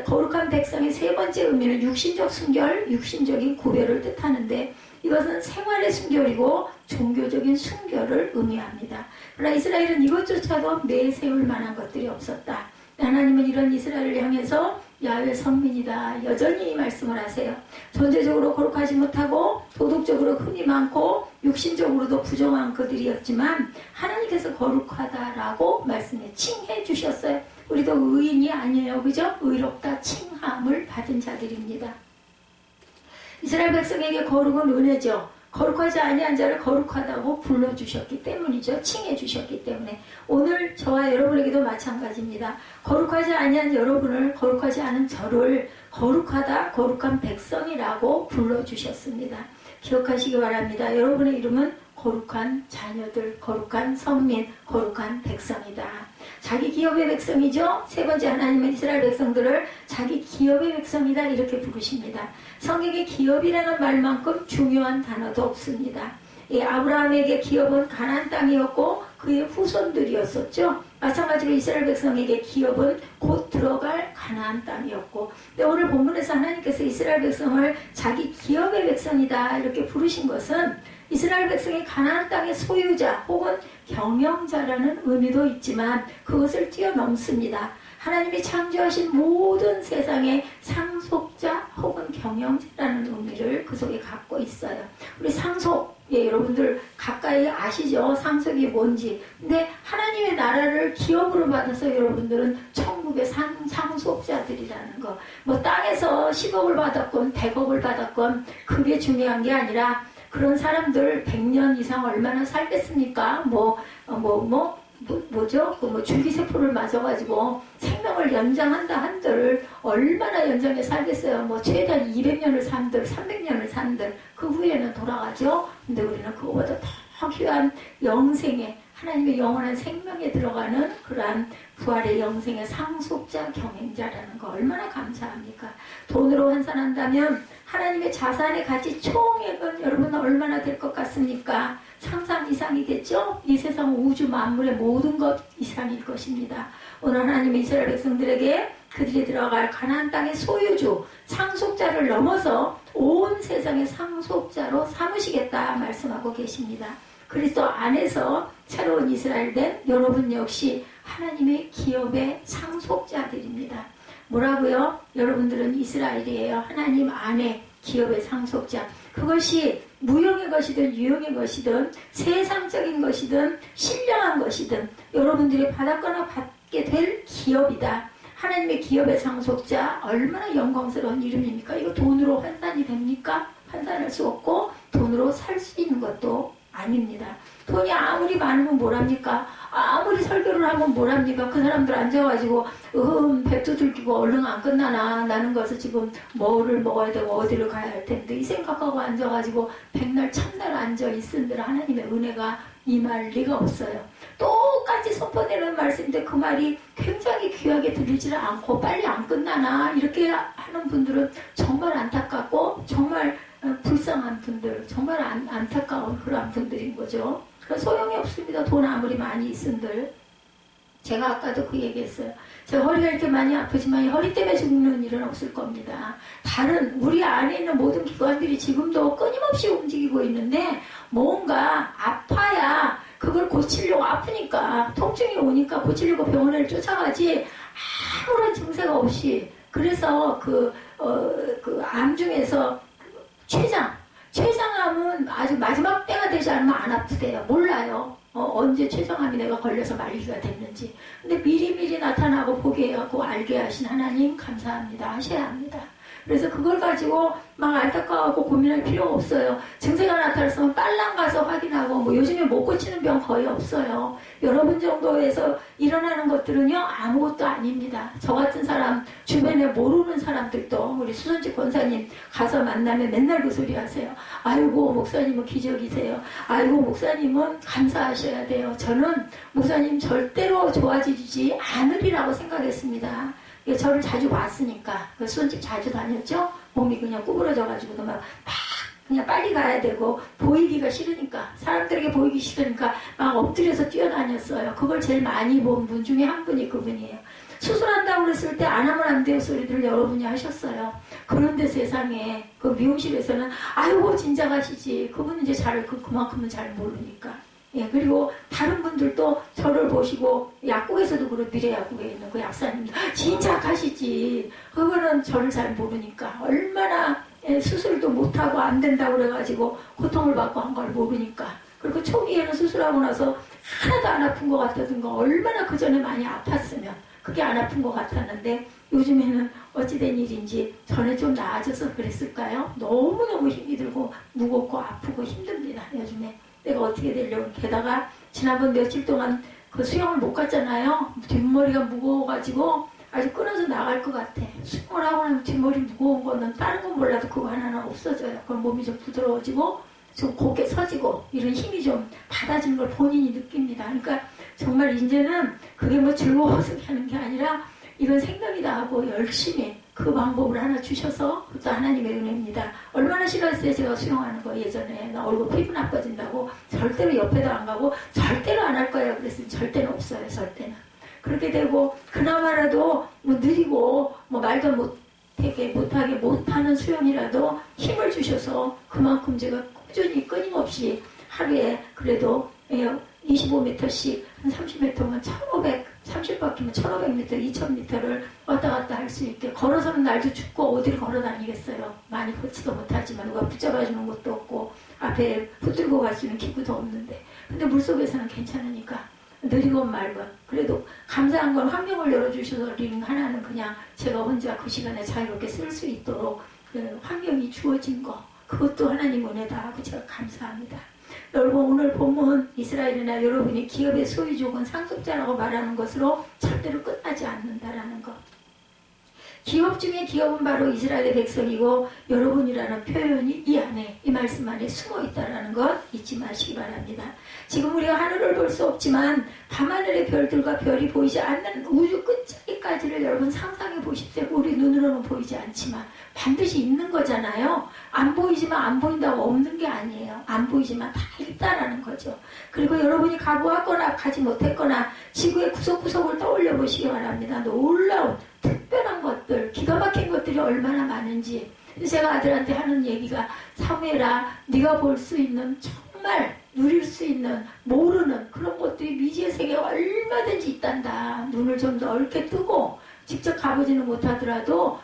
거룩한 백성의 세 번째 의미는 육신적 순결, 육신적인 구별을 뜻하는데 이것은 생활의 순결이고 종교적인 순결을 의미합니다. 그러나 이스라엘은 이것조차도 내세울 만한 것들이 없었다. 하나님은 이런 이스라엘을 향해서 야훼 선민이다 여전히 말씀을 하세요. 존재적으로 거룩하지 못하고 도덕적으로 흠이 많고 육신적으로도 부정한 그들이었지만 하나님께서 거룩하다라고 말씀해 칭해 주셨어요. 우리도 의인이 아니에요. 그죠? 의롭다 칭함을 받은 자들입니다. 이스라엘 백성에게 거룩은 은혜죠. 거룩하지 아니한 자를 거룩하다고 불러주셨기 때문이죠. 칭해주셨기 때문에. 오늘 저와 여러분에게도 마찬가지입니다. 거룩하지 아니한 여러분을, 거룩하지 않은 저를 거룩하다, 거룩한 백성이라고 불러주셨습니다. 기억하시기 바랍니다. 여러분의 이름은 거룩한 자녀들, 거룩한 선민, 거룩한 백성이다. 자기 기업의 백성이죠. 세 번째 하나님은 이스라엘 백성들을 자기 기업의 백성이다 이렇게 부르십니다. 성경에 기업이라는 말만큼 중요한 단어도 없습니다. 아브라함에게 기업은 가나안 땅이었고 그의 후손들이었었죠. 마찬가지로 이스라엘 백성에게 기업은 곧 들어갈 가나안 땅이었고 근데 오늘 본문에서 하나님께서 이스라엘 백성을 자기 기업의 백성이다 이렇게 부르신 것은 이스라엘 백성이 가나안 땅의 소유자 혹은 경영자라는 의미도 있지만 그것을 뛰어넘습니다. 하나님이 창조하신 모든 세상의 상속자 혹은 경영자라는 의미를 그 속에 갖고 있어요. 우리 상속, 여러분들 가까이 아시죠? 상속이 뭔지. 근데 하나님의 나라를 기업으로 받아서 여러분들은 천국의 상속자들이라는 거. 뭐 땅에서 10억을 받았건 100억을 받았건 그게 중요한 게 아니라 그런 사람들 100년 이상 얼마나 살겠습니까? 줄기세포를 맞아가지고 생명을 연장한다 한들 얼마나 연장해 살겠어요. 최대 200년을 산들, 300년을 산들, 그 후에는 돌아가죠. 근데 우리는 그거보다 더 귀한 영생에, 하나님의 영원한 생명에 들어가는 그러한 부활의 영생의 상속자 경행자라는 거 얼마나 감사합니까? 돈으로 환산한다면 하나님의 자산의 가치 총액은 여러분 얼마나 될 것 같습니까? 상상 이상이겠죠? 이 세상 우주 만물의 모든 것 이상일 것입니다. 오늘 하나님의 이스라엘 백성들에게 그들이 들어갈 가나안 땅의 소유주, 상속자를 넘어서 온 세상의 상속자로 삼으시겠다 말씀하고 계십니다. 그리스도 안에서 새로운 이스라엘 된 여러분 역시 하나님의 기업의 상속자들입니다. 뭐라고요? 여러분들은 이스라엘이에요. 하나님 안에 기업의 상속자. 그것이 무용의 것이든 유용의 것이든 세상적인 것이든 신령한 것이든 여러분들이 받았거나 받게 될 기업이다. 하나님의 기업의 상속자 얼마나 영광스러운 이름입니까? 이거 돈으로 환산이 됩니까? 환산할 수 없고 돈으로 살 수 있는 것도 아닙니다. 돈이 아무리 많으면 뭐랍니까? 아무리 설교를 하면 뭐랍니까? 그 사람들 앉아가지고 배 두들기고 얼른 안 끝나나 나는 것을 지금 뭐를 먹어야 되고 어디를 가야 할 텐데 이 생각하고 앉아가지고 백날 참날 앉아 있은들 하나님의 은혜가 임할 리가 없어요. 똑같이 선포되는 말씀인데 그 말이 굉장히 귀하게 들리지를 않고 빨리 안 끝나나 이렇게 하는 분들은 정말 안타깝고 정말 불쌍한 분들, 정말 안타까운 그런 분들인 거죠. 소용이 없습니다. 돈 아무리 많이 있은들. 제가 아까도 그 얘기했어요. 제가 허리가 이렇게 많이 아프지만 이 허리 때문에 죽는 일은 없을 겁니다. 다른 우리 안에 있는 모든 기관들이 지금도 끊임없이 움직이고 있는데 뭔가 아파야 그걸 고치려고 아프니까 통증이 오니까 고치려고 병원을 쫓아가지 아무런 증세가 없이 그래서 그 암 중에서 췌장암은 아주 마지막 때가 되지 않으면 안 아프대요. 몰라요. 언제 최정암이 내가 걸려서 말기가 됐는지. 근데 미리미리 나타나고 보게 해갖고 알게 하신 하나님 감사합니다. 하셔야 합니다. 그래서 그걸 가지고 막 안타까워하고 고민할 필요가 없어요. 증세가 나타났으면 빨랑 가서 확인하고, 뭐 요즘에 못 고치는 병 거의 없어요. 여러분 정도에서 일어나는 것들은요, 아무것도 아닙니다. 저 같은 사람, 주변에 모르는 사람들도, 우리 수선지 권사님 가서 만나면 맨날 그 소리 하세요. 아이고, 목사님은 기적이세요. 아이고, 목사님은 감사하셔야 돼요. 저는 목사님 절대로 좋아지지 않으리라고 생각했습니다. 저를 자주 봤으니까, 수원집 자주 다녔죠? 몸이 그냥 구부러져가지고, 막 그냥 빨리 가야 되고, 보이기가 싫으니까, 사람들에게 보이기 싫으니까, 막 엎드려서 뛰어다녔어요. 그걸 제일 많이 본 분 중에 한 분이 그분이에요. 수술한다고 그랬을 때 안 하면 안 돼요 소리들을 여러분이 하셨어요. 그런데 세상에, 그 미용실에서는, 아이고, 진작하시지. 그분은 이제 그만큼은 잘 모르니까. 예, 그리고 다른 분들도 저를 보시고, 약국에서도 그런 미래약국에 있는 그 약사님들, 진짜 하시지. 그거는 저를 잘 모르니까. 얼마나 수술도 못하고 안 된다고 그래가지고 고통을 받고 한 걸 모르니까. 그리고 초기에는 수술하고 나서 하나도 안 아픈 것 같다든가, 얼마나 그 전에 많이 아팠으면 그게 안 아픈 것 같았는데, 요즘에는 어찌된 일인지 전에 좀 나아져서 그랬을까요? 너무너무 힘이 들고 무겁고 아프고 힘듭니다, 요즘에. 내가 어떻게 되려고. 게다가 지난번 며칠 동안 그 수영을 못 갔잖아요. 뒷머리가 무거워가지고 아주 끊어져 나갈 것 같아. 수영을 하고 나면 뒷머리 무거운 거는 다른 건 몰라도 그거 하나는 없어져요. 그럼 몸이 좀 부드러워지고 좀 곱게 서지고 이런 힘이 좀 받아지는 걸 본인이 느낍니다. 그러니까 정말 이제는 그게 뭐 즐거워서 하는 게 아니라 이건 생명이다 하고 열심히 그 방법을 하나 주셔서, 그것도 하나님의 은혜입니다. 얼마나 싫어했어요, 제가 수영하는 거. 예전에 나 얼굴 피부 나빠진다고 절대로 옆에도 안 가고 절대로 안 할 거예요 그랬으니 절대는 없어요. 절대는. 그렇게 되고 그나마라도 뭐 느리고 뭐 말도 못하게 못하는 수영이라도 힘을 주셔서 그만큼 제가 꾸준히 끊임없이 하루에 그래도 25m씩 한 30m면 30바퀴면 1500m, 2000m를 왔다 갔다 할 수 있게. 걸어서는 날도 춥고 어딜 걸어 다니겠어요. 많이 걷지도 못하지만 누가 붙잡아주는 것도 없고 앞에 붙들고 갈 수 있는 기구도 없는데, 근데 물속에서는 괜찮으니까 느리건 말건 그래도 감사한 건 환경을 열어주셔서 링 하나는 그냥 제가 혼자 그 시간에 자유롭게 쓸 수 있도록 그 환경이 주어진 거, 그것도 하나님 은혜다 하고 제가 감사합니다. 여러분, 오늘 본문 이스라엘이나 여러분이 기업의 소유족은 상속자라고 말하는 것으로 절대로 끝나지 않는다라는 것. 기업 중에 기업은 바로 이스라엘의 백성이고 여러분이라는 표현이 이 안에, 이 말씀 안에 숨어 있다라는 것 잊지 마시기 바랍니다. 지금 우리가 하늘을 볼 수 없지만 밤하늘의 별들과 별이 보이지 않는 우주 끝자리까지를 여러분 상상해 보십시오. 우리 눈으로는 보이지 않지만 반드시 있는 거잖아요. 안 보이지만 안 보인다고 없는 게 아니에요. 안 보이지만 다 있다라는 거죠. 그리고 여러분이 가보았거나 가지 못했거나 지구의 구석구석을 떠올려 보시기 바랍니다. 놀라운 특별한 것들, 기가 막힌 것들이 얼마나 많은지. 제가 아들한테 하는 얘기가, 사무엘아, 네가 볼 수 있는, 정말 누릴 수 있는, 모르는 그런 것들이 미지의 세계가 얼마든지 있단다. 눈을 좀 더 넓게 뜨고 직접 가보지는 못하더라도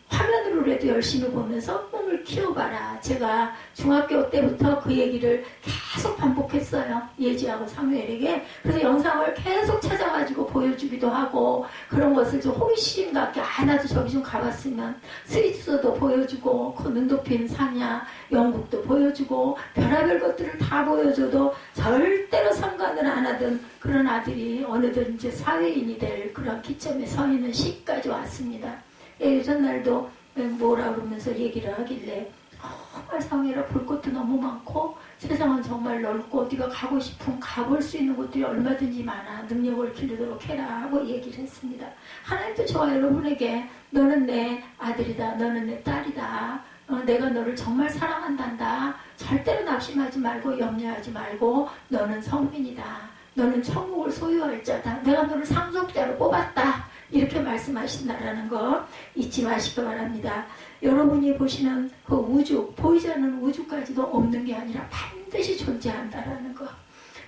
화면으로라도 열심히 보면서 꿈을 키워봐라. 제가 중학교 때부터 그 얘기를 계속 반복했어요. 예지하고 사무엘에게. 그래서 영상을 계속 찾아가지고 보여주기도 하고, 그런 것을 좀 호기심 갖게, 나도 저기 좀 가봤으면 스위스도 보여주고, 그 눈 높인 산야 영국도 보여주고, 별의별 것들을 다 보여줘도 절대로 상관을 안 하던 그런 아들이 어느덧 이제 사회인이 될 그런 기점에 서 있는 시기까지 왔습니다. 전날도 뭐라 그러면서 얘기를 하길래, 정말 사무엘아, 볼 것도 너무 많고 세상은 정말 넓고 네가 가고 싶은, 가볼 수 있는 곳들이 얼마든지 많아. 능력을 기르도록 해라 하고 얘기를 했습니다. 하나님도 저와 여러분에게 너는 내 아들이다, 너는 내 딸이다, 내가 너를 정말 사랑한단다, 절대로 낙심하지 말고 염려하지 말고 너는 성민이다, 너는 천국을 소유할 자다, 내가 너를 상속자로 뽑았다, 이렇게 말씀하신다라는 거 잊지 마시기 바랍니다. 여러분이 보시는 그 우주, 보이지 않는 우주까지도 없는 게 아니라 반드시 존재한다라는 거,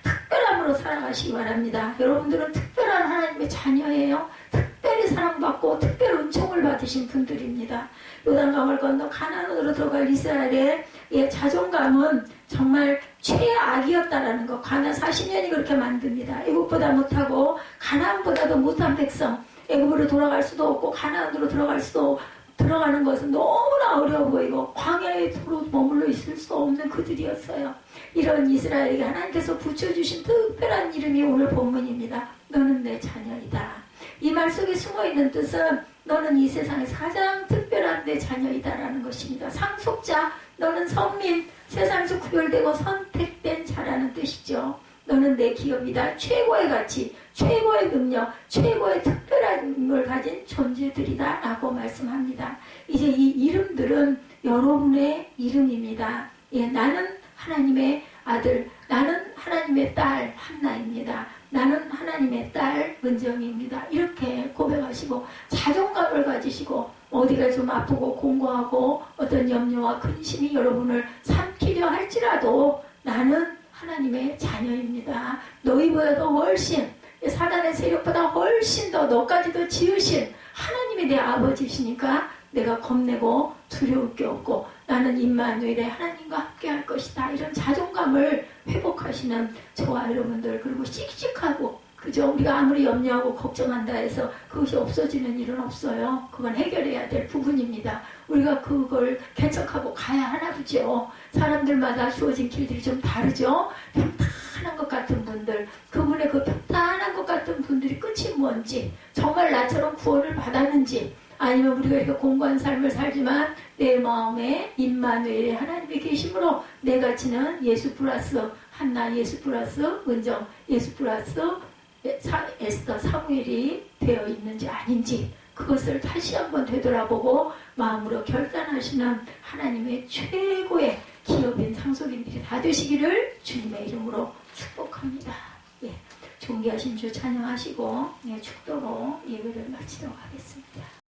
특별함으로 살아가시기 바랍니다. 여러분들은 특별한 하나님의 자녀예요. 특별히 사랑받고 특별 은총을 받으신 맡으신 분들입니다. 요단강을 건너 가나안으로 들어갈 이스라엘의 자존감은 정말 최악이었다라는 거. 가나안 40년이 그렇게 만듭니다. 애국보다 못하고 가나안보다도 못한 백성. 애국으로 돌아갈 수도 없고 가나안으로 들어갈 수도 들어가는 것은 너무나 어려워 보이고 광야에 도로 머물러 있을 수 없는 그들이었어요. 이런 이스라엘에게 하나님께서 붙여주신 특별한 이름이 오늘 본문입니다. 너는 내 자녀이다. 이 말 속에 숨어있는 뜻은 너는 이 세상에서 가장 특별한 내 자녀이다라는 것입니다. 상속자, 너는 선민, 세상에서 구별되고 선택된 자라는 뜻이죠. 너는 내 기업이다. 최고의 가치, 최고의 능력, 최고의 특별한 걸 가진 존재들이다 라고 말씀합니다. 이제 이 이름들은 여러분의 이름입니다. 나는 하나님의 아들, 나는 하나님의 딸 한나입니다. 나는 하나님의 딸 은정입니다. 이렇게 고백하시고 자존감을 가지시고 어디가 좀 아프고 공고하고 어떤 염려와 근심이 여러분을 삼키려 할지라도 나는 하나님의 자녀입니다. 너희보다도 훨씬 사단의 세력보다 훨씬 더 너까지도 지으신 하나님이 내 아버지시니까 내가 겁내고 두려울 게 없고 나는 임마누엘의 하나님과 함께 할 것이다. 이런 자존감을 회복하시는 저와 여러분들, 그리고 씩씩하고 그죠? 우리가 아무리 염려하고 걱정한다 해서 그것이 없어지는 일은 없어요. 그건 해결해야 될 부분입니다. 우리가 그걸 개척하고 가야 하나 보죠. 사람들마다 주어진 길들이 좀 다르죠. 평탄한 것 같은 분들, 그분의 그 평탄한 것 같은 분들이 끝이 뭔지, 정말 나처럼 구원을 받았는지, 아니면 우리가 이렇게 공고한 삶을 살지만 내 마음에 임마누엘의 하나님이 계심으로 내 가치는 예수 플러스 한나, 예수 플러스 은정, 예수 플러스 에스더, 사무엘이 되어 있는지 아닌지, 그것을 다시 한번 되돌아보고 마음으로 결단하시는 하나님의 최고의 기업인 상속인들이 다 되시기를 주님의 이름으로 축복합니다. 존귀하신 주 찬양하시고 축도로 예배를 마치도록 하겠습니다.